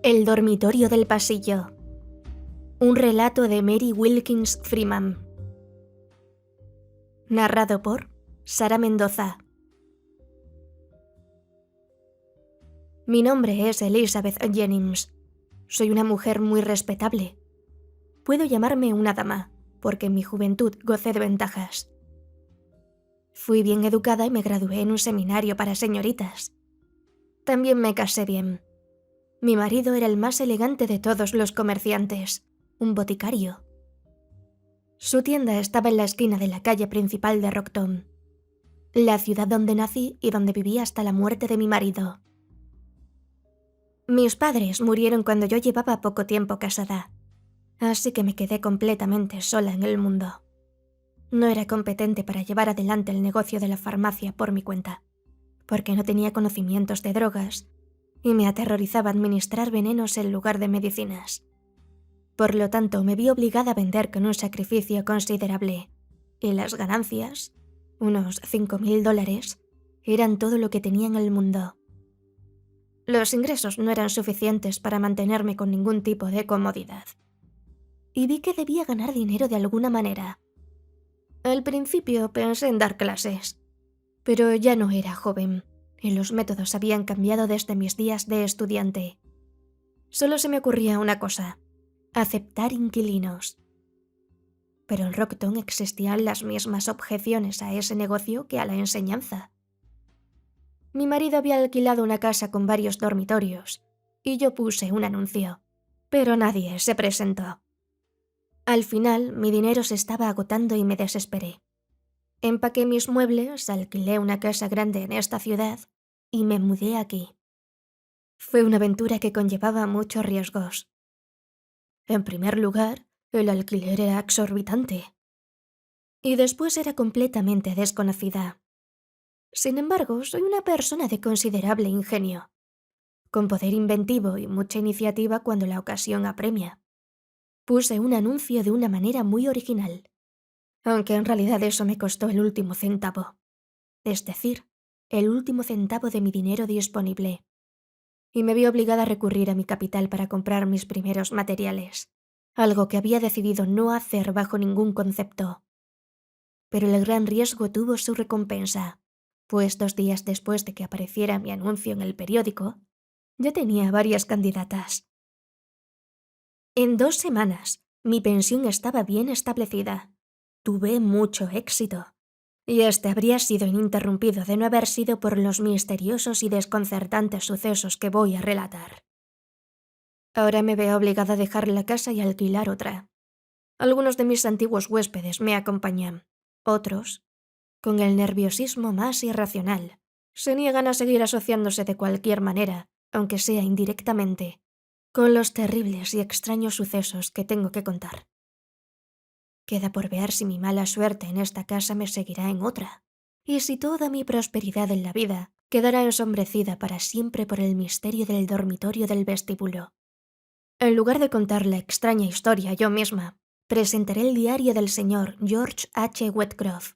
El dormitorio del pasillo. Un relato de Mary Wilkins Freeman. Narrado por Sara Mendoza. Mi nombre es Elizabeth Jennings. Soy una mujer muy respetable. Puedo llamarme una dama, porque en mi juventud gocé de ventajas. Fui bien educada y me gradué en un seminario para señoritas. También me casé bien. Mi marido era el más elegante de todos los comerciantes, un boticario. Su tienda estaba en la esquina de la calle principal de Rockton, la ciudad donde nací y donde viví hasta la muerte de mi marido. Mis padres murieron cuando yo llevaba poco tiempo casada, así que me quedé completamente sola en el mundo. No era competente para llevar adelante el negocio de la farmacia por mi cuenta, porque no tenía conocimientos de drogas y me aterrorizaba administrar venenos en lugar de medicinas. Por lo tanto, me vi obligada a vender con un sacrificio considerable, y las ganancias, unos $5,000, eran todo lo que tenía en el mundo. Los ingresos no eran suficientes para mantenerme con ningún tipo de comodidad, y vi que debía ganar dinero de alguna manera. Al principio pensé en dar clases, pero ya no era joven, y los métodos habían cambiado desde mis días de estudiante. Solo se me ocurría una cosa: aceptar inquilinos. Pero en Rockton existían las mismas objeciones a ese negocio que a la enseñanza. Mi marido había alquilado una casa con varios dormitorios, y yo puse un anuncio, pero nadie se presentó. Al final, mi dinero se estaba agotando y me desesperé. Empaqué mis muebles, alquilé una casa grande en esta ciudad y me mudé aquí. Fue una aventura que conllevaba muchos riesgos. En primer lugar, el alquiler era exorbitante. Y después era completamente desconocida. Sin embargo, soy una persona de considerable ingenio, con poder inventivo y mucha iniciativa cuando la ocasión apremia. Puse un anuncio de una manera muy original, aunque en realidad eso me costó el último centavo. Es decir, el último centavo de mi dinero disponible. Y me vi obligada a recurrir a mi capital para comprar mis primeros materiales, algo que había decidido no hacer bajo ningún concepto. Pero el gran riesgo tuvo su recompensa, pues 2 días después de que apareciera mi anuncio en el periódico, ya tenía varias candidatas. En 2 semanas, mi pensión estaba bien establecida. Tuve mucho éxito, y este habría sido ininterrumpido de no haber sido por los misteriosos y desconcertantes sucesos que voy a relatar. Ahora me veo obligada a dejar la casa y alquilar otra. Algunos de mis antiguos huéspedes me acompañan, otros, con el nerviosismo más irracional, se niegan a seguir asociándose de cualquier manera, aunque sea indirectamente, con los terribles y extraños sucesos que tengo que contar. Queda por ver si mi mala suerte en esta casa me seguirá en otra, y si toda mi prosperidad en la vida quedará ensombrecida para siempre por el misterio del dormitorio del vestíbulo. En lugar de contar la extraña historia yo misma, presentaré el diario del señor George H. Wheatcroft.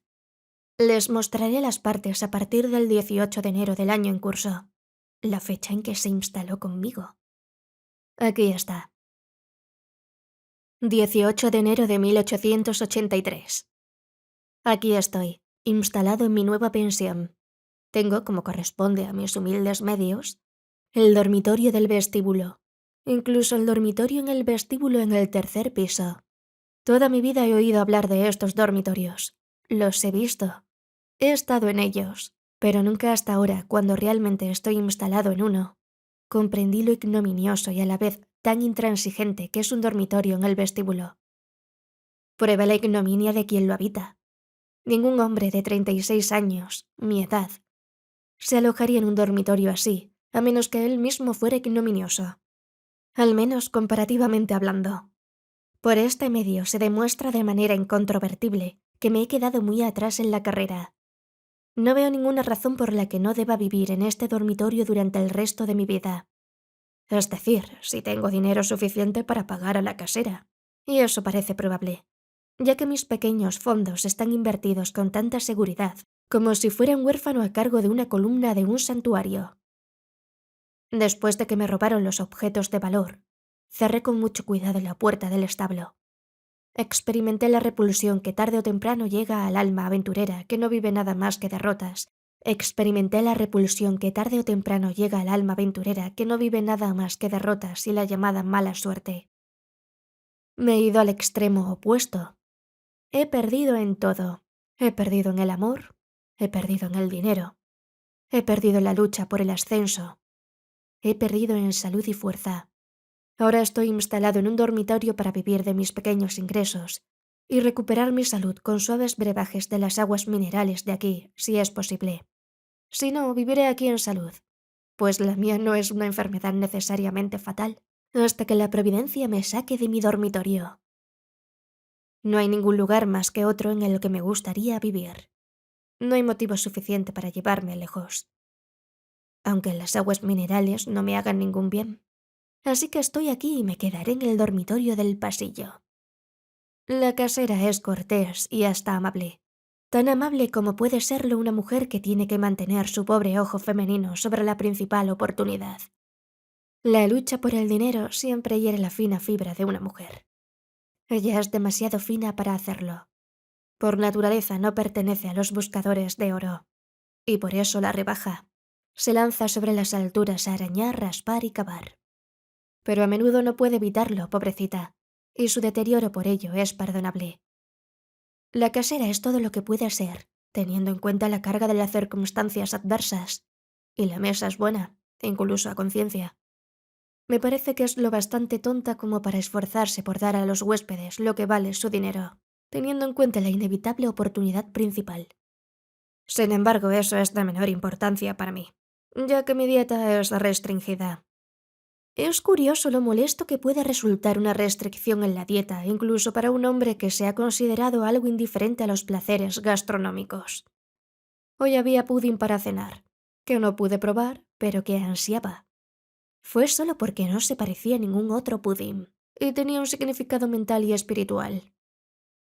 Les mostraré las partes a partir del 18 de enero del año en curso, la fecha en que se instaló conmigo. Aquí está. 18 de enero de 1883. Aquí estoy, instalado en mi nueva pensión. Tengo, como corresponde a mis humildes medios, el dormitorio del vestíbulo, incluso el dormitorio en el vestíbulo en el 3er piso. Toda mi vida he oído hablar de estos dormitorios. Los he visto. He estado en ellos, pero nunca hasta ahora, cuando realmente estoy instalado en uno, comprendí lo ignominioso y a la vez tan intransigente que es un dormitorio en el vestíbulo. Prueba la ignominia de quien lo habita. Ningún hombre de 36 años, mi edad, se alojaría en un dormitorio así, a menos que él mismo fuera ignominioso. Al menos comparativamente hablando. Por este medio se demuestra de manera incontrovertible que me he quedado muy atrás en la carrera. No veo ninguna razón por la que no deba vivir en este dormitorio durante el resto de mi vida. Es decir, si tengo dinero suficiente para pagar a la casera. Y eso parece probable, ya que mis pequeños fondos están invertidos con tanta seguridad como si fuera un huérfano a cargo de una columna de un santuario. Después de que me robaron los objetos de valor, cerré con mucho cuidado la puerta del establo. Experimenté la repulsión que tarde o temprano llega al alma aventurera que no vive nada más que derrotas. Experimenté la repulsión que tarde o temprano llega al alma aventurera que no vive nada más que derrotas y la llamada mala suerte. Me he ido al extremo opuesto. He perdido en todo. He perdido en el amor. He perdido en el dinero. He perdido en la lucha por el ascenso. He perdido en salud y fuerza. Ahora estoy instalado en un dormitorio para vivir de mis pequeños ingresos y recuperar mi salud con suaves brebajes de las aguas minerales de aquí, si es posible. Si no, viviré aquí en salud, pues la mía no es una enfermedad necesariamente fatal, hasta que la providencia me saque de mi dormitorio. No hay ningún lugar más que otro en el que me gustaría vivir. No hay motivo suficiente para llevarme lejos, aunque las aguas minerales no me hagan ningún bien. Así que estoy aquí y me quedaré en el dormitorio del pasillo. La casera es cortés y hasta amable. Tan amable como puede serlo una mujer que tiene que mantener su pobre ojo femenino sobre la principal oportunidad. La lucha por el dinero siempre hiere la fina fibra de una mujer. Ella es demasiado fina para hacerlo. Por naturaleza no pertenece a los buscadores de oro. Y por eso la rebaja. Se lanza sobre las alturas a arañar, raspar y cavar. Pero a menudo no puede evitarlo, pobrecita, y su deterioro por ello es perdonable. La casera es todo lo que puede ser, teniendo en cuenta la carga de las circunstancias adversas, y la mesa es buena, incluso a conciencia. Me parece que es lo bastante tonta como para esforzarse por dar a los huéspedes lo que vale su dinero, teniendo en cuenta la inevitable oportunidad principal. Sin embargo, eso es de menor importancia para mí, ya que mi dieta es restringida. Es curioso lo molesto que puede resultar una restricción en la dieta, incluso para un hombre que se ha considerado algo indiferente a los placeres gastronómicos. Hoy había pudding para cenar, que no pude probar, pero que ansiaba. Fue solo porque no se parecía a ningún otro pudding, y tenía un significado mental y espiritual.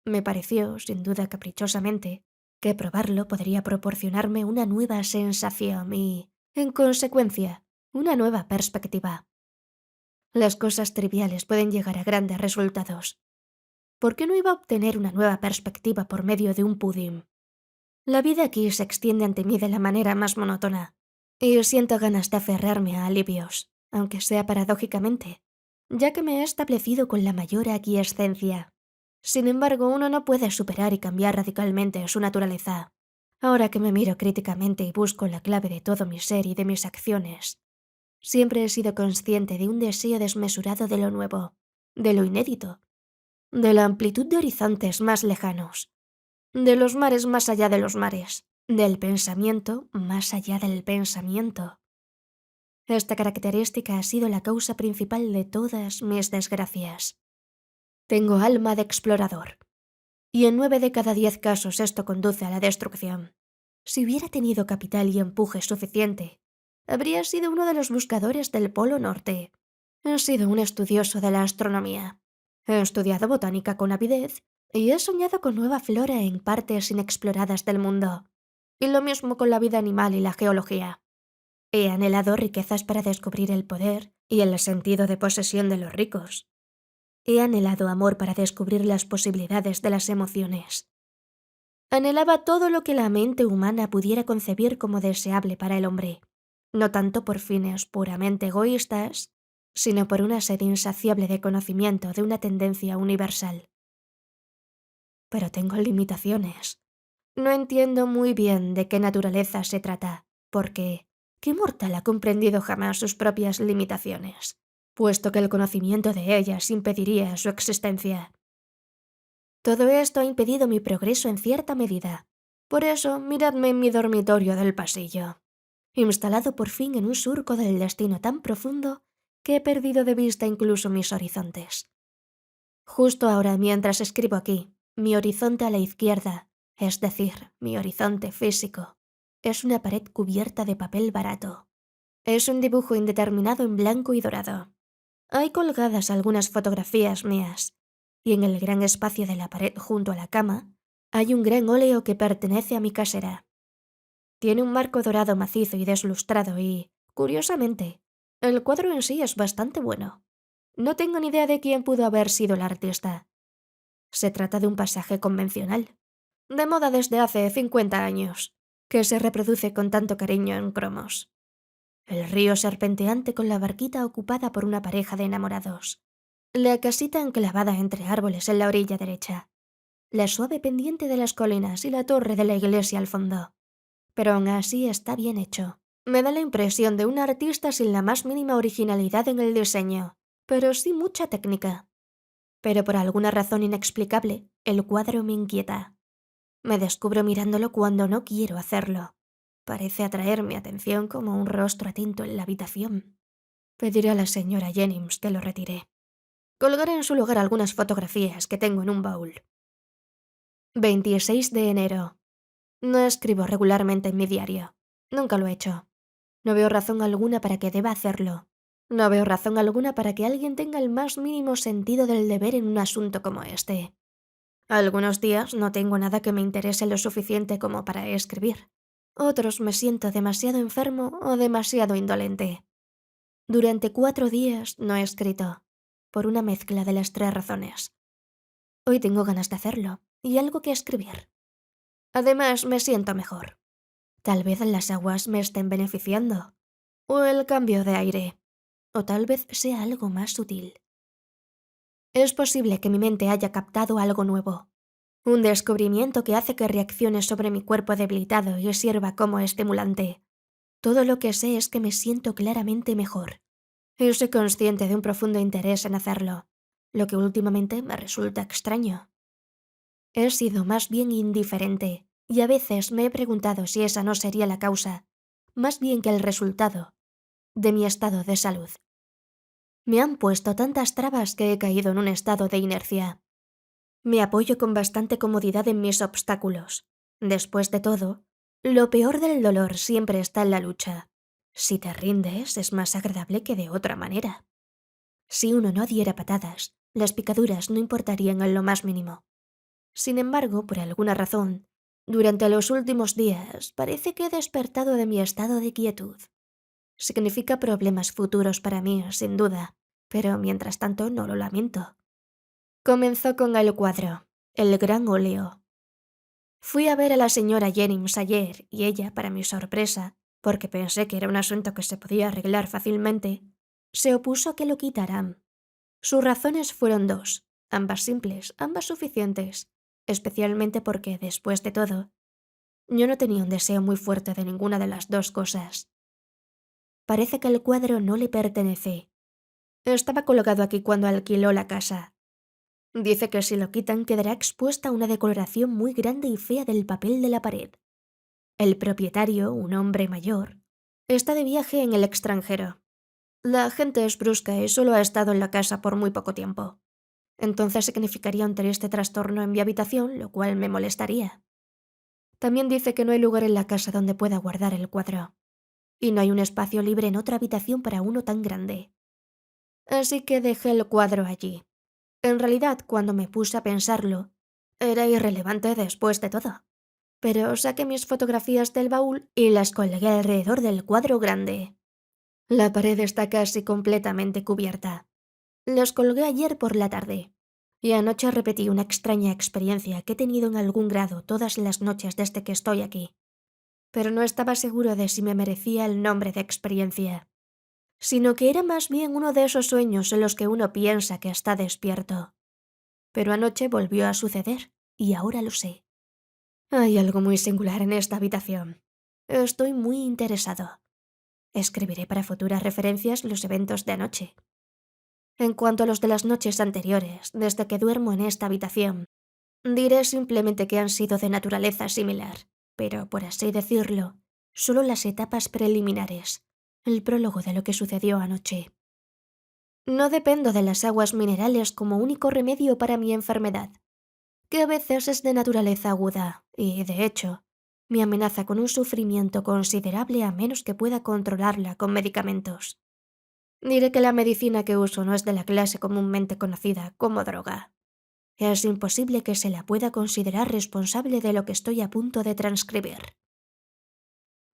Me pareció, sin duda caprichosamente, que probarlo podría proporcionarme una nueva sensación y, en consecuencia, una nueva perspectiva. Las cosas triviales pueden llegar a grandes resultados. ¿Por qué no iba a obtener una nueva perspectiva por medio de un pudding? La vida aquí se extiende ante mí de la manera más monótona, y siento ganas de aferrarme a alivios, aunque sea paradójicamente, ya que me he establecido con la mayor aquiescencia. Sin embargo, uno no puede superar y cambiar radicalmente su naturaleza. Ahora que me miro críticamente y busco la clave de todo mi ser y de mis acciones, siempre he sido consciente de un deseo desmesurado de lo nuevo, de lo inédito, de la amplitud de horizontes más lejanos, de los mares más allá de los mares, del pensamiento más allá del pensamiento. Esta característica ha sido la causa principal de todas mis desgracias. Tengo alma de explorador, y en 9 de cada 10 casos esto conduce a la destrucción. Si hubiera tenido capital y empuje suficiente, habría sido uno de los buscadores del Polo Norte. He sido un estudioso de la astronomía. He estudiado botánica con avidez y he soñado con nueva flora en partes inexploradas del mundo. Y lo mismo con la vida animal y la geología. He anhelado riquezas para descubrir el poder y el sentido de posesión de los ricos. He anhelado amor para descubrir las posibilidades de las emociones. Anhelaba todo lo que la mente humana pudiera concebir como deseable para el hombre, no tanto por fines puramente egoístas, sino por una sed insaciable de conocimiento de una tendencia universal. Pero tengo limitaciones. No entiendo muy bien de qué naturaleza se trata, porque ¿qué mortal ha comprendido jamás sus propias limitaciones? Puesto que el conocimiento de ellas impediría su existencia. Todo esto ha impedido mi progreso en cierta medida. Por eso, miradme en mi dormitorio del pasillo, instalado por fin en un surco del destino tan profundo que he perdido de vista incluso mis horizontes. Justo ahora, mientras escribo aquí, mi horizonte a la izquierda, es decir, mi horizonte físico, es una pared cubierta de papel barato. Es un dibujo indeterminado en blanco y dorado. Hay colgadas algunas fotografías mías, y en el gran espacio de la pared junto a la cama hay un gran óleo que pertenece a mi casera. Tiene un marco dorado macizo y deslustrado y, curiosamente, El cuadro en sí es bastante bueno. No tengo ni idea de quién pudo haber sido el artista. Se trata de un pasaje convencional, de moda desde hace 50 años, que se reproduce con tanto cariño en cromos. El río serpenteante con la barquita ocupada por una pareja de enamorados. La casita enclavada entre árboles en la orilla derecha. La suave pendiente de las colinas y la torre de la iglesia al fondo. Pero aún así está bien hecho. Me da la impresión de un artista sin la más mínima originalidad en el diseño, pero sí mucha técnica. Pero por alguna razón inexplicable, el cuadro me inquieta. Me descubro mirándolo cuando no quiero hacerlo. Parece atraer mi atención como un rostro atento en la habitación. Pediré a la señora Jennings que lo retire. Colgaré en su lugar algunas fotografías que tengo en un baúl. 26 de enero. No escribo regularmente en mi diario. Nunca lo he hecho. No veo razón alguna para que deba hacerlo. No veo razón alguna para que alguien tenga el más mínimo sentido del deber en un asunto como este. Algunos días no tengo nada que me interese lo suficiente como para escribir. Otros me siento demasiado enfermo o demasiado indolente. Durante 4 días no he escrito, por una mezcla de las 3 razones. Hoy tengo ganas de hacerlo y algo que escribir. Además, me siento mejor. Tal vez las aguas me estén beneficiando, o el cambio de aire, o tal vez sea algo más sutil. Es posible que mi mente haya captado algo nuevo, un descubrimiento que hace que reaccione sobre mi cuerpo debilitado y sirva como estimulante. Todo lo que sé es que me siento claramente mejor, y soy consciente de un profundo interés en hacerlo, lo que últimamente me resulta extraño. He sido más bien indiferente, y a veces me he preguntado si esa no sería la causa, más bien que el resultado, de mi estado de salud. Me han puesto tantas trabas que he caído en un estado de inercia. Me apoyo con bastante comodidad en mis obstáculos. Después de todo, lo peor del dolor siempre está en la lucha. Si te rindes, es más agradable que de otra manera. Si uno no diera patadas, las picaduras no importarían en lo más mínimo. Sin embargo, por alguna razón, durante los últimos días parece que he despertado de mi estado de quietud. Significa problemas futuros para mí, sin duda, pero mientras tanto no lo lamento. Comenzó con el cuadro, el gran óleo. Fui a ver a la señora Jennings ayer y ella, para mi sorpresa, porque pensé que era un asunto que se podía arreglar fácilmente, se opuso a que lo quitaran. Sus razones fueron 2, ambas simples, ambas suficientes, especialmente porque, después de todo, yo no tenía un deseo muy fuerte de ninguna de las 2 cosas. Parece que el cuadro no le pertenece. Estaba colocado aquí cuando alquiló la casa. Dice que si lo quitan quedará expuesta una decoloración muy grande y fea del papel de la pared. El propietario, un hombre mayor, está de viaje en el extranjero. La gente es brusca y solo ha estado en la casa por muy poco tiempo. Entonces significaría un triste trastorno en mi habitación, lo cual me molestaría. También dice que no hay lugar en la casa donde pueda guardar el cuadro. Y no hay un espacio libre en otra habitación para uno tan grande. Así que dejé el cuadro allí. En realidad, cuando me puse a pensarlo, era irrelevante después de todo. Pero saqué mis fotografías del baúl y las colgué alrededor del cuadro grande. La pared está casi completamente cubierta. Los colgué ayer por la tarde. Y anoche repetí una extraña experiencia que he tenido en algún grado todas las noches desde que estoy aquí. Pero no estaba seguro de si me merecía el nombre de experiencia, sino que era más bien uno de esos sueños en los que uno piensa que está despierto. Pero anoche volvió a suceder, y ahora lo sé. Hay algo muy singular en esta habitación. Estoy muy interesado. Escribiré para futuras referencias los eventos de anoche. En cuanto a los de las noches anteriores, desde que duermo en esta habitación, diré simplemente que han sido de naturaleza similar, pero, por así decirlo, solo las etapas preliminares, el prólogo de lo que sucedió anoche. No dependo de las aguas minerales como único remedio para mi enfermedad, que a veces es de naturaleza aguda y, de hecho, me amenaza con un sufrimiento considerable a menos que pueda controlarla con medicamentos. Diré que la medicina que uso no es de la clase comúnmente conocida como droga. Es imposible que se la pueda considerar responsable de lo que estoy a punto de transcribir.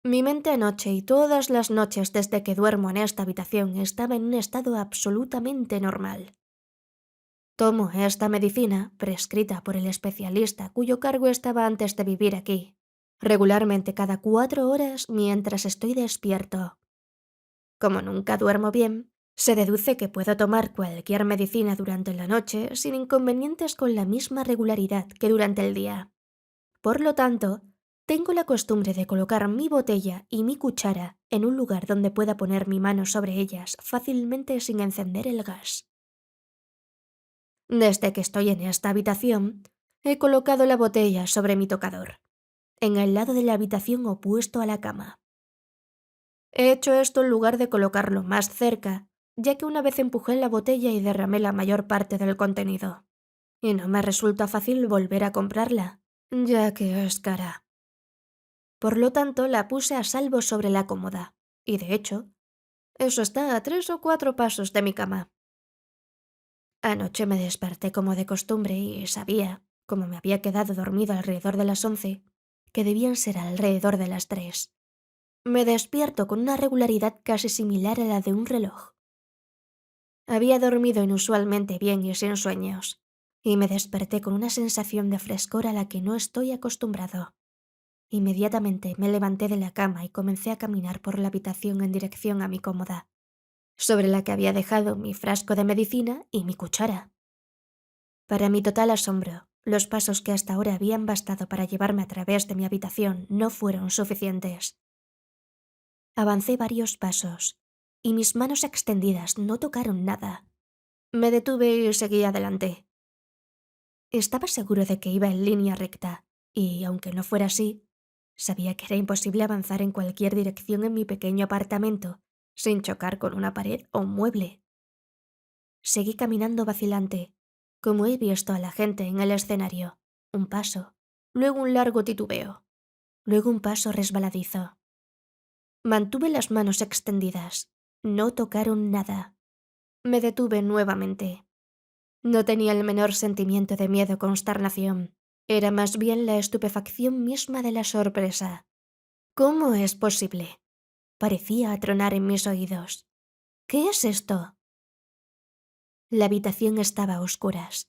Mi mente anoche y todas las noches desde que duermo en esta habitación estaba en un estado absolutamente normal. Tomo esta medicina, prescrita por el especialista cuyo cargo estaba antes de vivir aquí, regularmente cada 4 horas mientras estoy despierto. Como nunca duermo bien, se deduce que puedo tomar cualquier medicina durante la noche sin inconvenientes con la misma regularidad que durante el día. Por lo tanto, tengo la costumbre de colocar mi botella y mi cuchara en un lugar donde pueda poner mi mano sobre ellas fácilmente sin encender el gas. Desde que estoy en esta habitación, he colocado la botella sobre mi tocador, en el lado de la habitación opuesto a la cama. He hecho esto en lugar de colocarlo más cerca, ya que una vez empujé la botella y derramé la mayor parte del contenido, y no me resulta fácil volver a comprarla, ya que es cara. Por lo tanto, la puse a salvo sobre la cómoda, y de hecho, eso está a 3 o 4 pasos de mi cama. Anoche me desperté como de costumbre y sabía, como me había quedado dormido alrededor de las 11, que debían ser alrededor de las 3. Me despierto con una regularidad casi similar a la de un reloj. Había dormido inusualmente bien y sin sueños, y me desperté con una sensación de frescor a la que no estoy acostumbrado. Inmediatamente me levanté de la cama y comencé a caminar por la habitación en dirección a mi cómoda, sobre la que había dejado mi frasco de medicina y mi cuchara. Para mi total asombro, los pasos que hasta ahora habían bastado para llevarme a través de mi habitación no fueron suficientes. Avancé varios pasos, y mis manos extendidas no tocaron nada. Me detuve y seguí adelante. Estaba seguro de que iba en línea recta, y, aunque no fuera así, sabía que era imposible avanzar en cualquier dirección en mi pequeño apartamento sin chocar con una pared o un mueble. Seguí caminando vacilante, como he visto a la gente en el escenario. Un paso, luego un largo titubeo, luego un paso resbaladizo. Mantuve las manos extendidas. No tocaron nada. Me detuve nuevamente. No tenía el menor sentimiento de miedo o consternación. Era más bien la estupefacción misma de la sorpresa. ¿Cómo es posible? Parecía atronar en mis oídos. ¿Qué es esto? La habitación estaba a oscuras.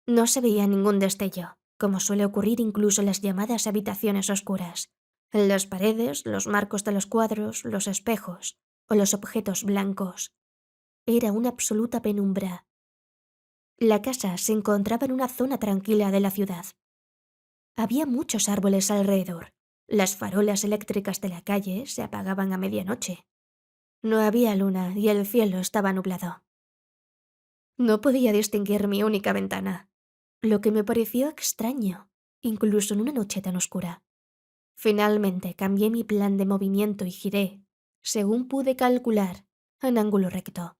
No se veía ningún destello, como suele ocurrir incluso en las llamadas habitaciones oscuras. En las paredes, los marcos de los cuadros, los espejos o los objetos blancos. Era una absoluta penumbra. La casa se encontraba en una zona tranquila de la ciudad. Había muchos árboles alrededor. Las farolas eléctricas de la calle se apagaban a medianoche. No había luna y el cielo estaba nublado. No podía distinguir mi única ventana, lo que me pareció extraño, incluso en una noche tan oscura. Finalmente cambié mi plan de movimiento y giré, según pude calcular, en ángulo recto.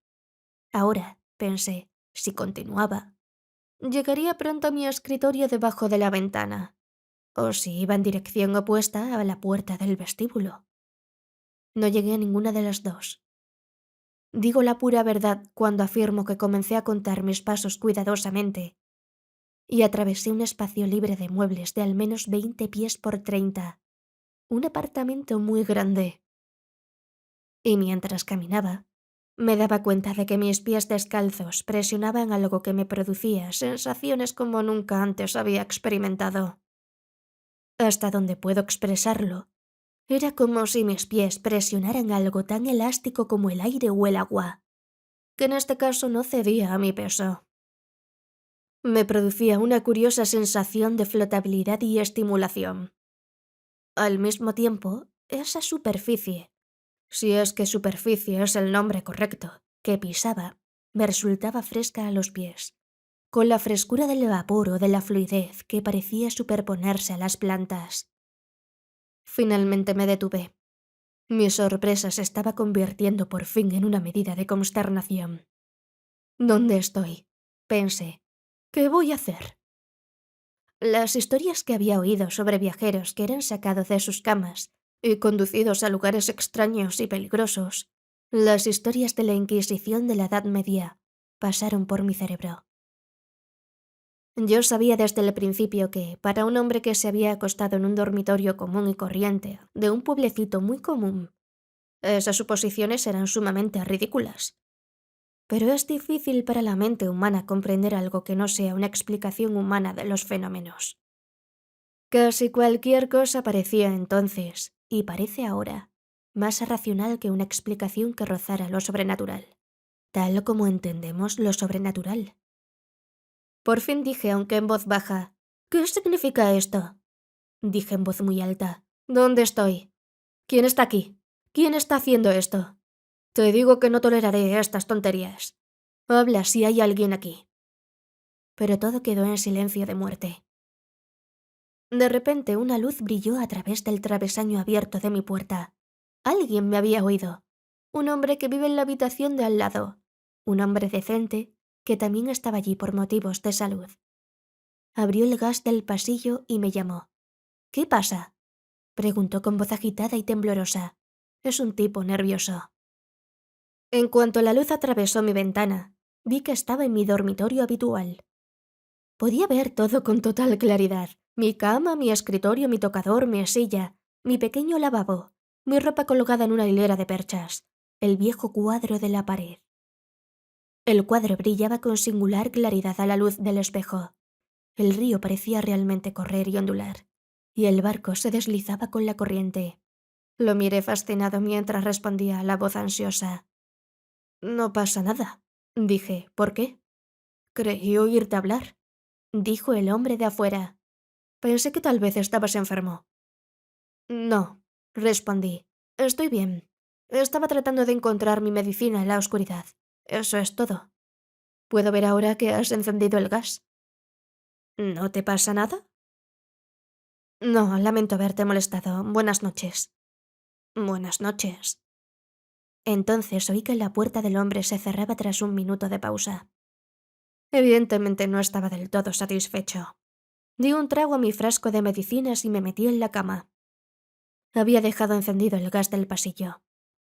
Ahora, pensé, si continuaba, llegaría pronto a mi escritorio debajo de la ventana, o si iba en dirección opuesta a la puerta del vestíbulo. No llegué a ninguna de las dos. Digo la pura verdad cuando afirmo que comencé a contar mis pasos cuidadosamente y atravesé un espacio libre de muebles de al menos 20 pies por 30, un apartamento muy grande. Y mientras caminaba, me daba cuenta de que mis pies descalzos presionaban algo que me producía sensaciones como nunca antes había experimentado. Hasta donde puedo expresarlo, era como si mis pies presionaran algo tan elástico como el aire o el agua, que en este caso no cedía a mi peso. Me producía una curiosa sensación de flotabilidad y estimulación. Al mismo tiempo, esa superficie, si es que superficie es el nombre correcto, que pisaba, me resultaba fresca a los pies, con la frescura del vapor o de la fluidez que parecía superponerse a las plantas. Finalmente me detuve. Mi sorpresa se estaba convirtiendo por fin en una medida de consternación. ¿Dónde estoy? Pensé. ¿Qué voy a hacer? Las historias que había oído sobre viajeros que eran sacados de sus camas y conducidos a lugares extraños y peligrosos, las historias de la Inquisición de la Edad Media, pasaron por mi cerebro. Yo sabía desde el principio que, para un hombre que se había acostado en un dormitorio común y corriente, de un pueblecito muy común, esas suposiciones eran sumamente ridículas. Pero es difícil para la mente humana comprender algo que no sea una explicación humana de los fenómenos. Casi cualquier cosa parecía entonces, y parece ahora, más racional que una explicación que rozara lo sobrenatural, tal como entendemos lo sobrenatural. Por fin dije, aunque en voz baja, ¿qué significa esto? Dije en voz muy alta. ¿Dónde estoy? ¿Quién está aquí? ¿Quién está haciendo esto? Te digo que no toleraré estas tonterías. Habla si hay alguien aquí. Pero todo quedó en silencio de muerte. De repente una luz brilló a través del travesaño abierto de mi puerta. Alguien me había oído. Un hombre que vive en la habitación de al lado. Un hombre decente que también estaba allí por motivos de salud. Abrió el gas del pasillo y me llamó. ¿Qué pasa? Preguntó con voz agitada y temblorosa. Es un tipo nervioso. En cuanto la luz atravesó mi ventana, vi que estaba en mi dormitorio habitual. Podía ver todo con total claridad. Mi cama, mi escritorio, mi tocador, mi silla, mi pequeño lavabo, mi ropa colgada en una hilera de perchas, el viejo cuadro de la pared. El cuadro brillaba con singular claridad a la luz del espejo. El río parecía realmente correr y ondular, y el barco se deslizaba con la corriente. Lo miré fascinado mientras respondía a la voz ansiosa. No pasa nada, dije. ¿Por qué? Creí oírte hablar, dijo el hombre de afuera. Pensé que tal vez estabas enfermo. No, respondí. Estoy bien. Estaba tratando de encontrar mi medicina en la oscuridad. Eso es todo. ¿Puedo ver ahora que has encendido el gas? ¿No te pasa nada? No, lamento haberte molestado. Buenas noches. Buenas noches. Entonces oí que la puerta del hombre se cerraba tras un minuto de pausa. Evidentemente no estaba del todo satisfecho. Di un trago a mi frasco de medicinas y me metí en la cama. Había dejado encendido el gas del pasillo.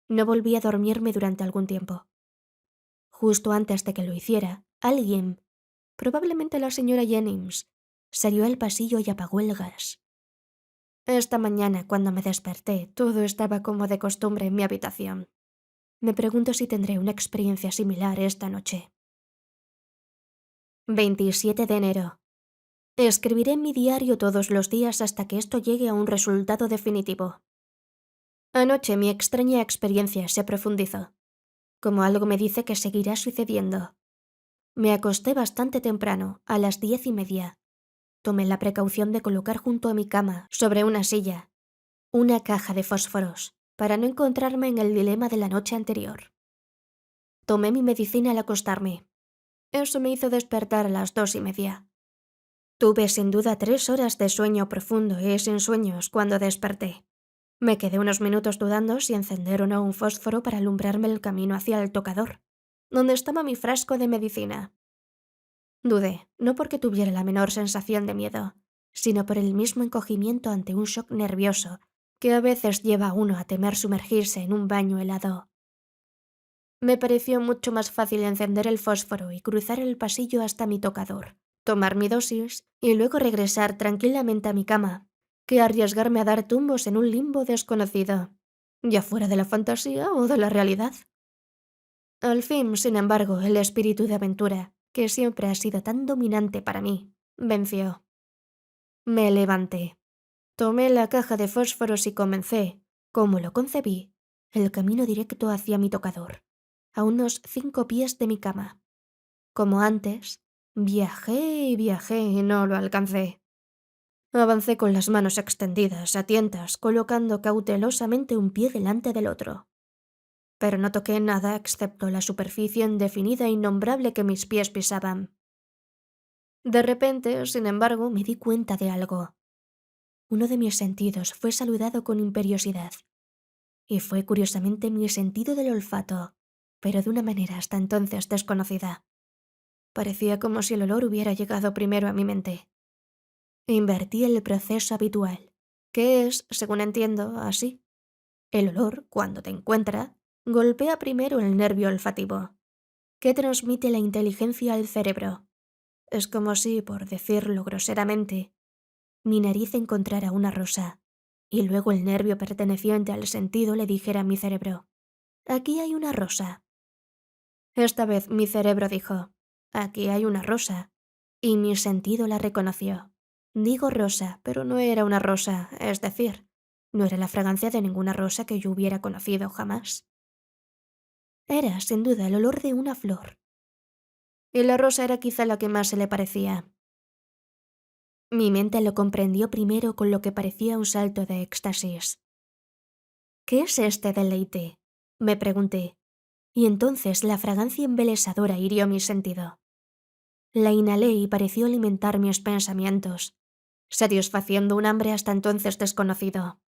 No volví a dormirme durante algún tiempo. Justo antes de que lo hiciera, alguien, probablemente la señora Jennings, salió al pasillo y apagó el gas. Esta mañana, cuando me desperté, todo estaba como de costumbre en mi habitación. Me pregunto si tendré una experiencia similar esta noche. 27 de enero. Escribiré en mi diario todos los días hasta que esto llegue a un resultado definitivo. Anoche mi extraña experiencia se profundizó, como algo me dice que seguirá sucediendo. Me acosté bastante temprano, a las 10:30. Tomé la precaución de colocar junto a mi cama, sobre una silla, una caja de fósforos, para no encontrarme en el dilema de la noche anterior. Tomé mi medicina al acostarme. Eso me hizo despertar a las 2:30. Tuve sin duda 3 horas de sueño profundo y sin sueños cuando desperté. Me quedé unos minutos dudando si encender o no un fósforo para alumbrarme el camino hacia el tocador, donde estaba mi frasco de medicina. Dudé, no porque tuviera la menor sensación de miedo, sino por el mismo encogimiento ante un shock nervioso que a veces lleva a uno a temer sumergirse en un baño helado. Me pareció mucho más fácil encender el fósforo y cruzar el pasillo hasta mi tocador, tomar mi dosis y luego regresar tranquilamente a mi cama, que arriesgarme a dar tumbos en un limbo desconocido, ya fuera de la fantasía o de la realidad. Al fin, sin embargo, el espíritu de aventura, que siempre ha sido tan dominante para mí, venció. Me levanté, tomé la caja de fósforos y comencé, como lo concebí, el camino directo hacia mi tocador, a unos 5 pies de mi cama. Como antes, viajé y viajé y no lo alcancé. Avancé con las manos extendidas, a tientas, colocando cautelosamente un pie delante del otro. Pero no toqué nada excepto la superficie indefinida e innombrable que mis pies pisaban. De repente, sin embargo, me di cuenta de algo. Uno de mis sentidos fue saludado con imperiosidad, y fue curiosamente mi sentido del olfato, pero de una manera hasta entonces desconocida. Parecía como si el olor hubiera llegado primero a mi mente. Invertí el proceso habitual, que es, según entiendo, así. El olor, cuando te encuentra, golpea primero el nervio olfativo, que transmite la inteligencia al cerebro. Es como si, por decirlo groseramente, mi nariz encontrara una rosa, y luego el nervio perteneciente al sentido le dijera a mi cerebro: aquí hay una rosa. Esta vez mi cerebro dijo: aquí hay una rosa, y mi sentido la reconoció. Digo rosa, pero no era una rosa, es decir, no era la fragancia de ninguna rosa que yo hubiera conocido jamás. Era, sin duda, el olor de una flor, y la rosa era quizá la que más se le parecía. Mi mente lo comprendió primero con lo que parecía un salto de éxtasis. ¿Qué es este deleite?, me pregunté, y entonces la fragancia embelesadora hirió mi sentido. La inhalé y pareció alimentar mis pensamientos, satisfaciendo un hambre hasta entonces desconocido.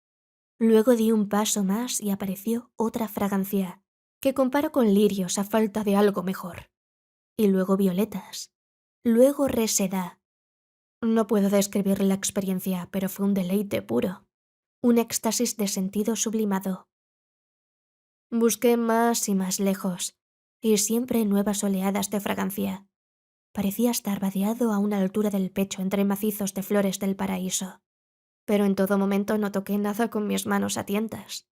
Luego di un paso más y apareció otra fragancia, que comparo con lirios a falta de algo mejor. Y luego violetas. Luego reseda. No puedo describir la experiencia, pero fue un deleite puro. Un éxtasis de sentido sublimado. Busqué más y más lejos, y siempre nuevas oleadas de fragancia. Parecía estar vadeado a una altura del pecho entre macizos de flores del paraíso. Pero en todo momento no toqué nada con mis manos a tientas.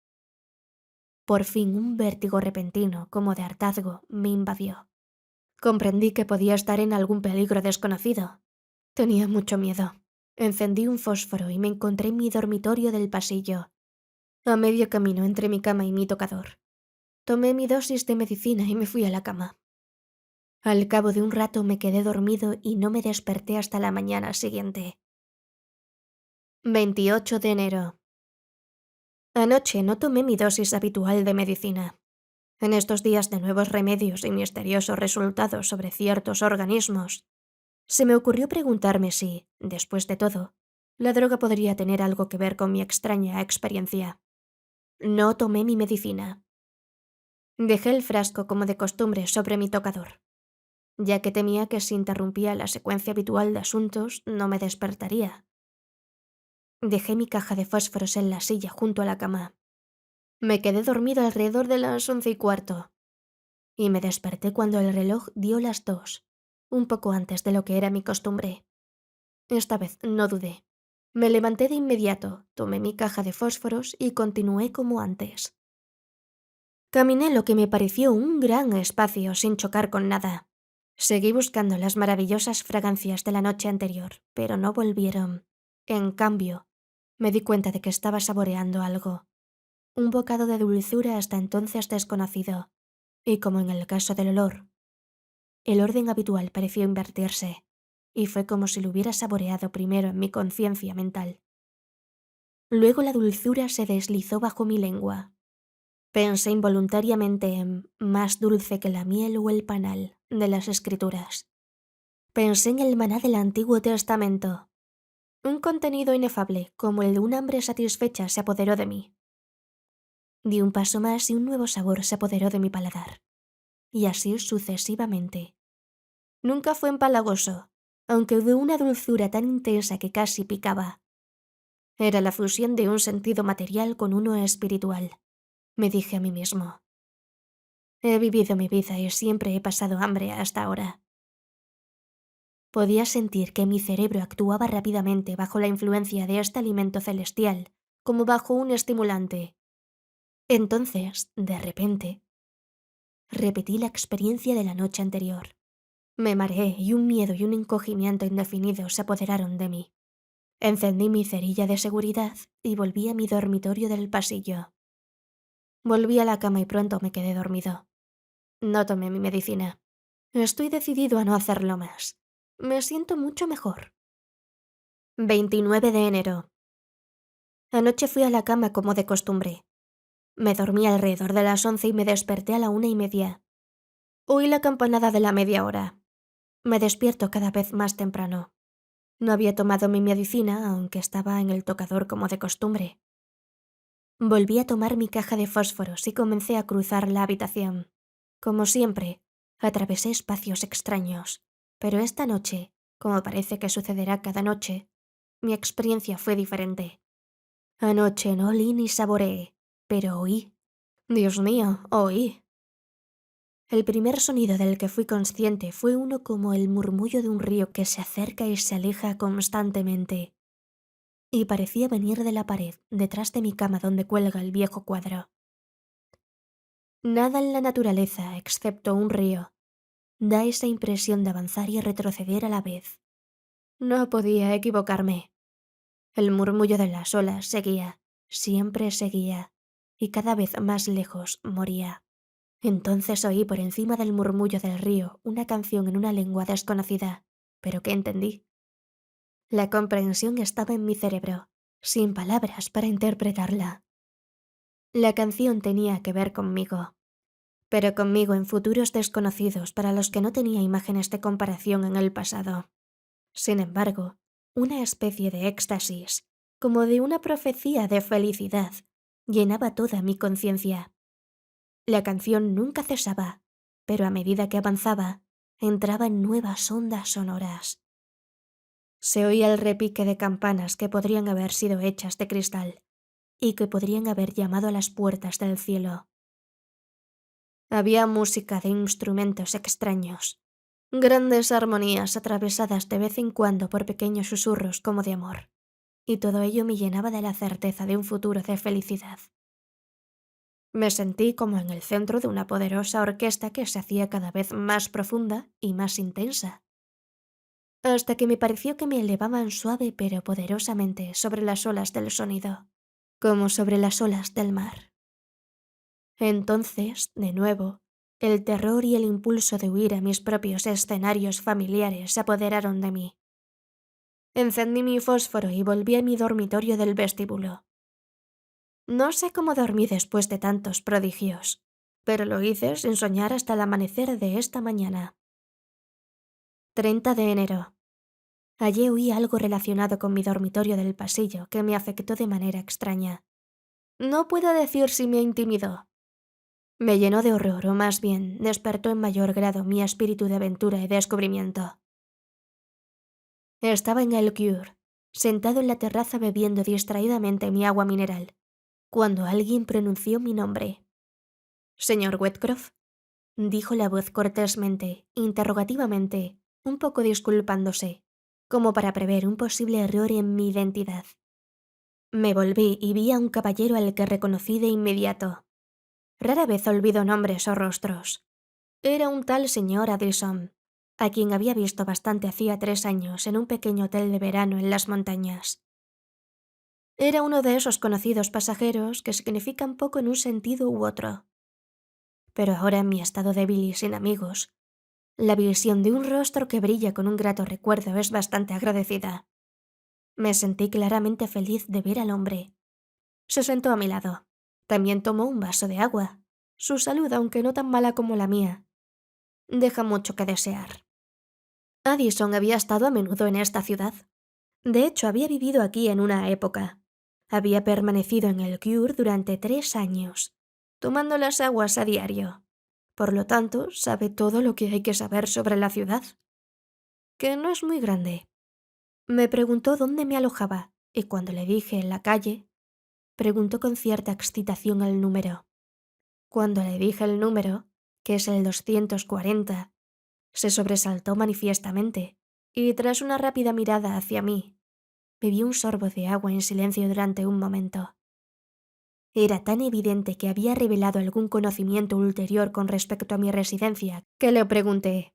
Por fin un vértigo repentino, como de hartazgo, me invadió. Comprendí que podía estar en algún peligro desconocido. Tenía mucho miedo. Encendí un fósforo y me encontré en mi dormitorio del pasillo, a medio camino entre mi cama y mi tocador. Tomé mi dosis de medicina y me fui a la cama. Al cabo de un rato me quedé dormido y no me desperté hasta la mañana siguiente. 28 de enero. Anoche no tomé mi dosis habitual de medicina. En estos días de nuevos remedios y misteriosos resultados sobre ciertos organismos, se me ocurrió preguntarme si, después de todo, la droga podría tener algo que ver con mi extraña experiencia. No tomé mi medicina. Dejé el frasco como de costumbre sobre mi tocador, ya que temía que si interrumpía la secuencia habitual de asuntos no me despertaría. Dejé mi caja de fósforos en la silla junto a la cama. Me quedé dormido alrededor de las 11:15 y me desperté cuando el reloj dio las 2, un poco antes de lo que era mi costumbre. Esta vez no dudé. Me levanté de inmediato, tomé mi caja de fósforos y continué como antes. Caminé lo que me pareció un gran espacio sin chocar con nada. Seguí buscando las maravillosas fragancias de la noche anterior, pero no volvieron. En cambio, me di cuenta de que estaba saboreando algo. Un bocado de dulzura hasta entonces desconocido. Y como en el caso del olor, el orden habitual pareció invertirse, y fue como si lo hubiera saboreado primero en mi conciencia mental. Luego la dulzura se deslizó bajo mi lengua. Pensé involuntariamente en más dulce que la miel o el panal de las escrituras. Pensé en el maná del Antiguo Testamento. Un contenido inefable, como el de un hambre satisfecha, se apoderó de mí. Di un paso más y un nuevo sabor se apoderó de mi paladar. Y así sucesivamente. Nunca fue empalagoso, aunque de una dulzura tan intensa que casi picaba. Era la fusión de un sentido material con uno espiritual, me dije a mí mismo. He vivido mi vida y siempre he pasado hambre hasta ahora. Podía sentir que mi cerebro actuaba rápidamente bajo la influencia de este alimento celestial, como bajo un estimulante. Entonces, de repente, repetí la experiencia de la noche anterior. Me mareé y un miedo y un encogimiento indefinidos se apoderaron de mí. Encendí mi cerilla de seguridad y volví a mi dormitorio del pasillo. Volví a la cama y pronto me quedé dormido. No tomé mi medicina. Estoy decidido a no hacerlo más. Me siento mucho mejor. 29 de enero. Anoche fui a la cama como de costumbre. Me dormí alrededor de las 11 y me desperté a la 1:30. Oí la campanada de la media hora. Me despierto cada vez más temprano. No había tomado mi medicina, aunque estaba en el tocador como de costumbre. Volví a tomar mi caja de fósforos y comencé a cruzar la habitación. Como siempre, atravesé espacios extraños, pero esta noche, como parece que sucederá cada noche, mi experiencia fue diferente. Anoche no olí ni saboreé, pero oí. Dios mío, oí. El primer sonido del que fui consciente fue uno como el murmullo de un río que se acerca y se aleja constantemente, y parecía venir de la pared detrás de mi cama donde cuelga el viejo cuadro. Nada en la naturaleza, excepto un río, da esa impresión de avanzar y retroceder a la vez. No podía equivocarme. El murmullo de las olas seguía, siempre seguía, y cada vez más lejos moría. Entonces oí por encima del murmullo del río una canción en una lengua desconocida, pero que entendí. La comprensión estaba en mi cerebro, sin palabras para interpretarla. La canción tenía que ver conmigo, pero conmigo en futuros desconocidos para los que no tenía imágenes de comparación en el pasado. Sin embargo, una especie de éxtasis, como de una profecía de felicidad, llenaba toda mi conciencia. La canción nunca cesaba, pero a medida que avanzaba, entraba en nuevas ondas sonoras. Se oía el repique de campanas que podrían haber sido hechas de cristal y que podrían haber llamado a las puertas del cielo. Había música de instrumentos extraños, grandes armonías atravesadas de vez en cuando por pequeños susurros como de amor, y todo ello me llenaba de la certeza de un futuro de felicidad. Me sentí como en el centro de una poderosa orquesta que se hacía cada vez más profunda y más intensa, hasta que me pareció que me elevaban suave pero poderosamente sobre las olas del sonido, como sobre las olas del mar. Entonces, de nuevo, el terror y el impulso de huir a mis propios escenarios familiares se apoderaron de mí. Encendí mi fósforo y volví a mi dormitorio del vestíbulo. No sé cómo dormí después de tantos prodigios, pero lo hice sin soñar hasta el amanecer de esta mañana. 30 de enero. Ayer oí algo relacionado con mi dormitorio del pasillo que me afectó de manera extraña. No puedo decir si me intimidó. Me llenó de horror, o más bien, despertó en mayor grado mi espíritu de aventura y descubrimiento. Estaba en el Cure, sentado en la terraza bebiendo distraídamente mi agua mineral, cuando alguien pronunció mi nombre. «Señor Wheatcroft», dijo la voz cortésmente, interrogativamente, un poco disculpándose, como para prever un posible error en mi identidad. Me volví y vi a un caballero al que reconocí de inmediato. Rara vez olvido nombres o rostros. Era un tal señor Addison, a quien había visto bastante hacía 3 años en un pequeño hotel de verano en las montañas. Era uno de esos conocidos pasajeros que significan poco en un sentido u otro. Pero ahora en mi estado débil y sin amigos, la visión de un rostro que brilla con un grato recuerdo es bastante agradecida. Me sentí claramente feliz de ver al hombre. Se sentó a mi lado. También tomó un vaso de agua. Su salud, aunque no tan mala como la mía, deja mucho que desear. Addison había estado a menudo en esta ciudad. De hecho, había vivido aquí en una época. Había permanecido en el Cure durante 3 años, tomando las aguas a diario. Por lo tanto, sabe todo lo que hay que saber sobre la ciudad, que no es muy grande. Me preguntó dónde me alojaba, y cuando le dije en la calle, preguntó con cierta excitación el número. Cuando le dije el número, que es el 240, se sobresaltó manifiestamente, y tras una rápida mirada hacia mí, bebió un sorbo de agua en silencio durante un momento. Era tan evidente que había revelado algún conocimiento ulterior con respecto a mi residencia que le pregunté: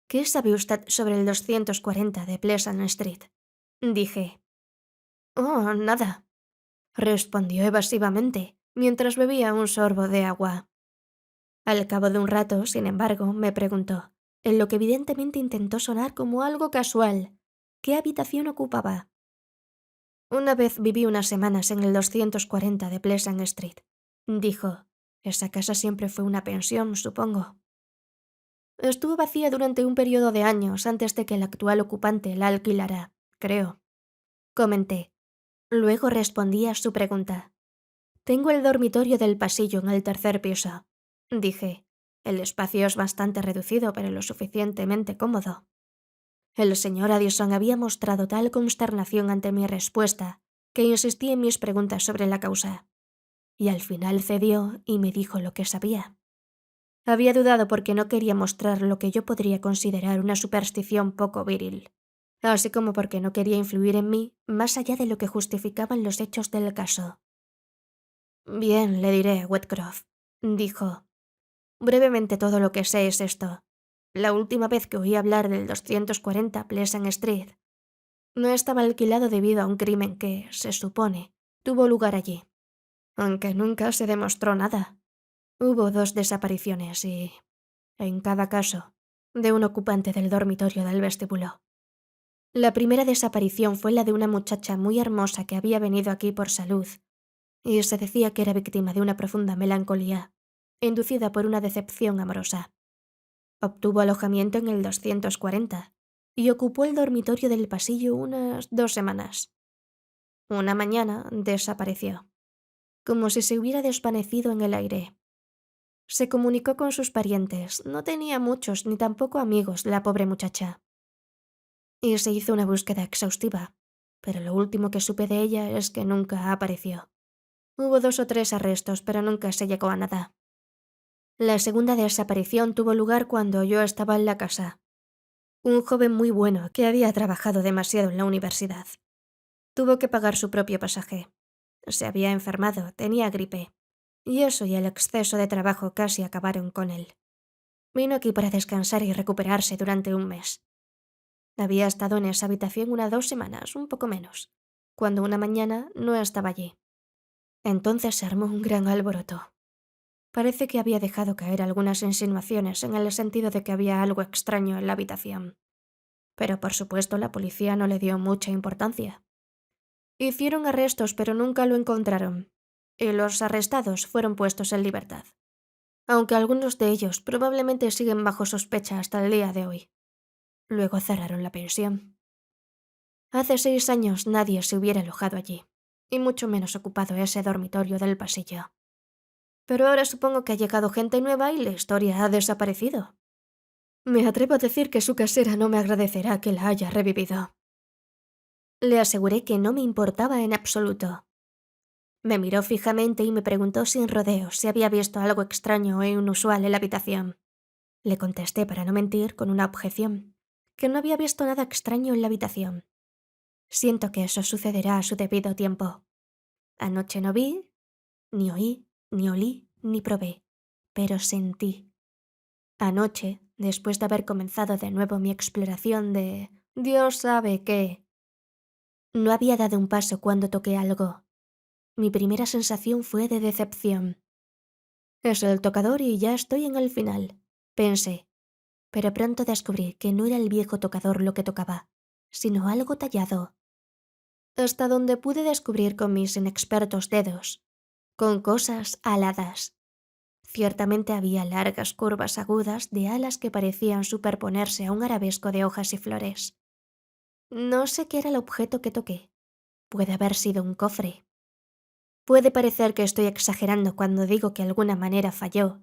«¿Qué sabe usted sobre el 240 de Pleasant Street?», dije. «Oh, nada», respondió evasivamente, mientras bebía un sorbo de agua. Al cabo de un rato, sin embargo, me preguntó, en lo que evidentemente intentó sonar como algo casual, ¿qué habitación ocupaba? «Una vez viví unas semanas en el 240 de Pleasant Street», dijo. «Esa casa siempre fue una pensión, supongo». «Estuvo vacía durante un periodo de años antes de que el actual ocupante la alquilara, creo», comenté. Luego respondí a su pregunta. «Tengo el dormitorio del pasillo en el 3er piso», dije. «El espacio es bastante reducido, pero lo suficientemente cómodo». El señor Addison había mostrado tal consternación ante mi respuesta que insistí en mis preguntas sobre la causa. Y al final cedió y me dijo lo que sabía. Había dudado porque no quería mostrar lo que yo podría considerar una superstición poco viril, así como porque no quería influir en mí más allá de lo que justificaban los hechos del caso. Bien, le diré, Whitcroft, dijo. Brevemente todo lo que sé es esto. La última vez que oí hablar del 240 Pleasant Street, no estaba alquilado debido a un crimen que, se supone, tuvo lugar allí. Aunque nunca se demostró nada. Hubo 2 desapariciones y, en cada caso, de un ocupante del dormitorio del vestíbulo. La primera desaparición fue la de una muchacha muy hermosa que había venido aquí por salud, y se decía que era víctima de una profunda melancolía, inducida por una decepción amorosa. Obtuvo alojamiento en el 240 y ocupó el dormitorio del pasillo unas 2 semanas. Una mañana desapareció, como si se hubiera desvanecido en el aire. Se comunicó con sus parientes, no tenía muchos ni tampoco amigos la pobre muchacha. Y se hizo una búsqueda exhaustiva, pero lo último que supe de ella es que nunca apareció. Hubo 2 o 3 arrestos, pero nunca se llegó a nada. La segunda desaparición tuvo lugar cuando yo estaba en la casa. Un joven muy bueno que había trabajado demasiado en la universidad. Tuvo que pagar su propio pasaje. Se había enfermado, tenía gripe. Y eso y el exceso de trabajo casi acabaron con él. Vino aquí para descansar y recuperarse durante un mes. Había estado en esa habitación unas 2 semanas, un poco menos, cuando una mañana no estaba allí. Entonces se armó un gran alboroto. Parece que había dejado caer algunas insinuaciones en el sentido de que había algo extraño en la habitación. Pero por supuesto la policía no le dio mucha importancia. Hicieron arrestos pero nunca lo encontraron, y los arrestados fueron puestos en libertad. Aunque algunos de ellos probablemente siguen bajo sospecha hasta el día de hoy. Luego cerraron la pensión. Hace 6 años nadie se hubiera alojado allí, y mucho menos ocupado ese dormitorio del pasillo. Pero ahora supongo que ha llegado gente nueva y la historia ha desaparecido. Me atrevo a decir que su casera no me agradecerá que la haya revivido. Le aseguré que no me importaba en absoluto. Me miró fijamente y me preguntó sin rodeos si había visto algo extraño e inusual en la habitación. Le contesté para no mentir con una objeción, que no había visto nada extraño en la habitación. Siento que eso sucederá a su debido tiempo. Anoche no vi, ni oí, ni olí, ni probé, pero sentí. Anoche, después de haber comenzado de nuevo mi exploración de Dios sabe qué, no había dado un paso cuando toqué algo. Mi primera sensación fue de decepción. Es el tocador y ya estoy en el final, pensé, pero pronto descubrí que no era el viejo tocador lo que tocaba, sino algo tallado. Hasta donde pude descubrir con mis inexpertos dedos, con cosas aladas. Ciertamente había largas curvas agudas de alas que parecían superponerse a un arabesco de hojas y flores. No sé qué era el objeto que toqué. Puede haber sido un cofre. Puede parecer que estoy exagerando cuando digo que alguna manera falló,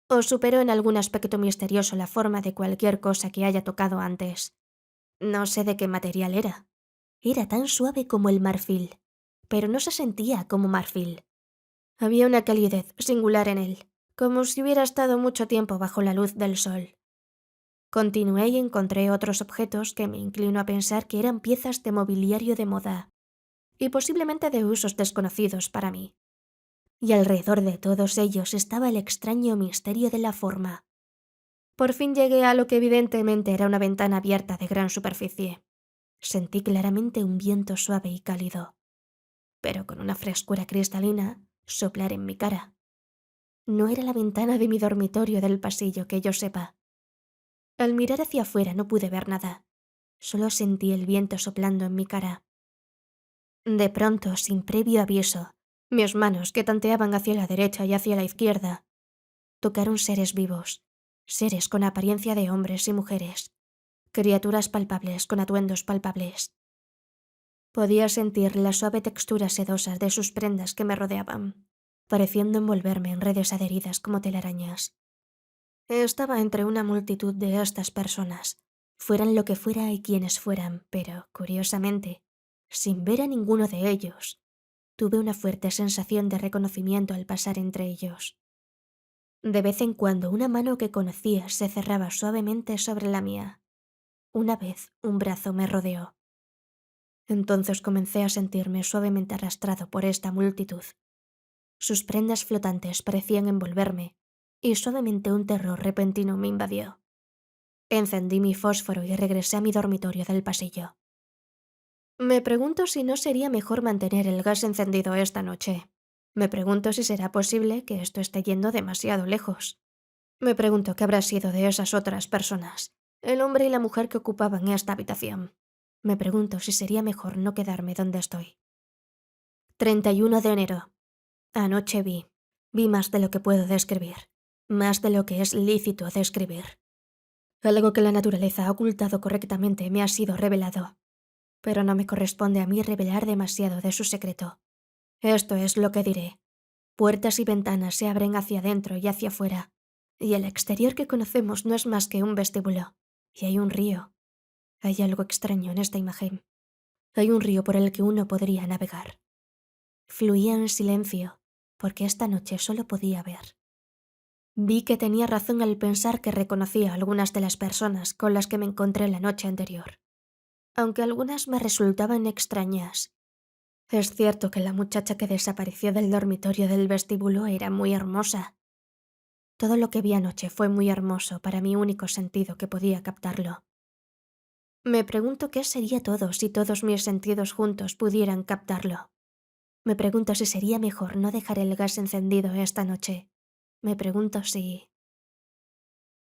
o superó en algún aspecto misterioso la forma de cualquier cosa que haya tocado antes. No sé de qué material era. Era tan suave como el marfil, pero no se sentía como marfil. Había una calidez singular en él, como si hubiera estado mucho tiempo bajo la luz del sol. Continué y encontré otros objetos que me inclino a pensar que eran piezas de mobiliario de moda, y posiblemente de usos desconocidos para mí. Y alrededor de todos ellos estaba el extraño misterio de la forma. Por fin llegué a lo que evidentemente era una ventana abierta de gran superficie. Sentí claramente un viento suave y cálido, pero con una frescura cristalina, soplar en mi cara. No era la ventana de mi dormitorio del pasillo, que yo sepa. Al mirar hacia afuera no pude ver nada. Solo sentí el viento soplando en mi cara. De pronto, sin previo aviso, mis manos, que tanteaban hacia la derecha y hacia la izquierda, tocaron seres vivos, seres con apariencia de hombres y mujeres, criaturas palpables con atuendos palpables. Podía sentir la suave textura sedosa de sus prendas que me rodeaban, pareciendo envolverme en redes adheridas como telarañas. Estaba entre una multitud de estas personas, fueran lo que fuera y quienes fueran, pero, curiosamente, sin ver a ninguno de ellos, tuve una fuerte sensación de reconocimiento al pasar entre ellos. De vez en cuando una mano que conocía se cerraba suavemente sobre la mía. Una vez un brazo me rodeó. Entonces comencé a sentirme suavemente arrastrado por esta multitud. Sus prendas flotantes parecían envolverme, y suavemente un terror repentino me invadió. Encendí mi fósforo y regresé a mi dormitorio del pasillo. Me pregunto si no sería mejor mantener el gas encendido esta noche. Me pregunto si será posible que esto esté yendo demasiado lejos. Me pregunto qué habrá sido de esas otras personas, el hombre y la mujer que ocupaban esta habitación. Me pregunto si sería mejor no quedarme donde estoy. 31 de enero. Anoche vi más de lo que puedo describir, más de lo que es lícito describir. Algo que la naturaleza ha ocultado correctamente me ha sido revelado, pero no me corresponde a mí revelar demasiado de su secreto. Esto es lo que diré. Puertas y ventanas se abren hacia adentro y hacia afuera, y el exterior que conocemos no es más que un vestíbulo. Y hay un río. Hay algo extraño en esta imagen. Hay un río por el que uno podría navegar. Fluía en silencio, porque esta noche solo podía ver. Vi que tenía razón al pensar que reconocía a algunas de las personas con las que me encontré la noche anterior, aunque algunas me resultaban extrañas. Es cierto que la muchacha que desapareció del dormitorio del vestíbulo era muy hermosa. Todo lo que vi anoche fue muy hermoso para mi único sentido que podía captarlo. Me pregunto qué sería todo si todos mis sentidos juntos pudieran captarlo. Me pregunto si sería mejor no dejar el gas encendido esta noche. Me pregunto si...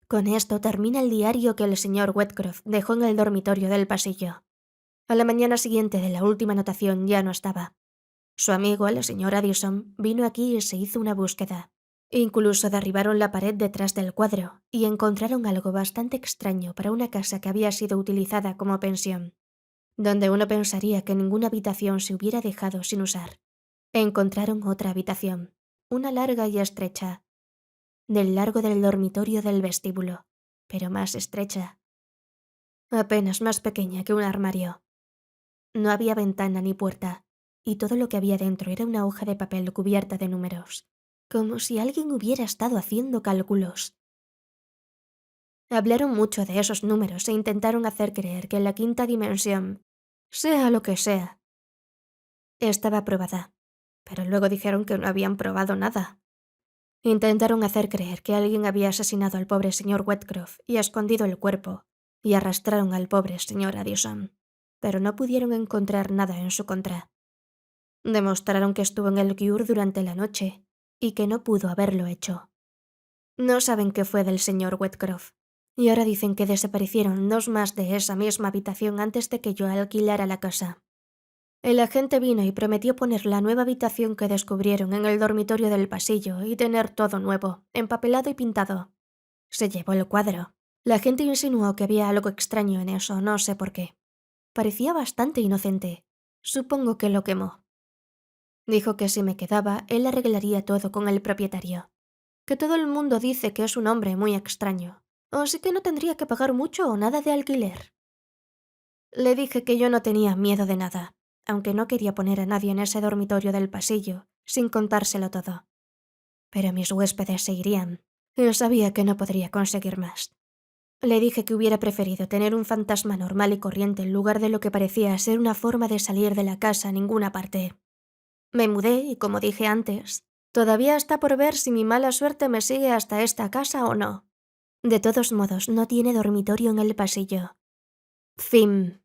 Con esto termina el diario que el señor Wentcroft dejó en el dormitorio del pasillo. A la mañana siguiente de la última anotación ya no estaba. Su amigo, el señor Addison, vino aquí y se hizo una búsqueda. Incluso derribaron la pared detrás del cuadro y encontraron algo bastante extraño para una casa que había sido utilizada como pensión, donde uno pensaría que ninguna habitación se hubiera dejado sin usar. Encontraron otra habitación, una larga y estrecha, del largo del dormitorio del vestíbulo, pero más estrecha, apenas más pequeña que un armario. No había ventana ni puerta, y todo lo que había dentro era una hoja de papel cubierta de números, como si alguien hubiera estado haciendo cálculos. Hablaron mucho de esos números e intentaron hacer creer que la quinta dimensión, sea lo que sea, estaba probada, pero luego dijeron que no habían probado nada. Intentaron hacer creer que alguien había asesinado al pobre señor Wentcroft y escondido el cuerpo, y arrastraron al pobre señor Addison, pero no pudieron encontrar nada en su contra. Demostraron que estuvo en el Cure durante la noche y que no pudo haberlo hecho. No saben qué fue del señor Wentcroft, y ahora dicen que desaparecieron dos más de esa misma habitación antes de que yo alquilara la casa. El agente vino y prometió poner la nueva habitación que descubrieron en el dormitorio del pasillo y tener todo nuevo, empapelado y pintado. Se llevó el cuadro. La gente insinuó que había algo extraño en eso, no sé por qué. Parecía bastante inocente. Supongo que lo quemó. Dijo que si me quedaba, él arreglaría todo con el propietario. Que todo el mundo dice que es un hombre muy extraño, así que no tendría que pagar mucho o nada de alquiler. Le dije que yo no tenía miedo de nada, aunque no quería poner a nadie en ese dormitorio del pasillo, sin contárselo todo. Pero mis huéspedes se irían, y sabía que no podría conseguir más. Le dije que hubiera preferido tener un fantasma normal y corriente en lugar de lo que parecía ser una forma de salir de la casa a ninguna parte. Me mudé y, como dije antes, todavía está por ver si mi mala suerte me sigue hasta esta casa o no. De todos modos, no tiene dormitorio en el pasillo. Fin.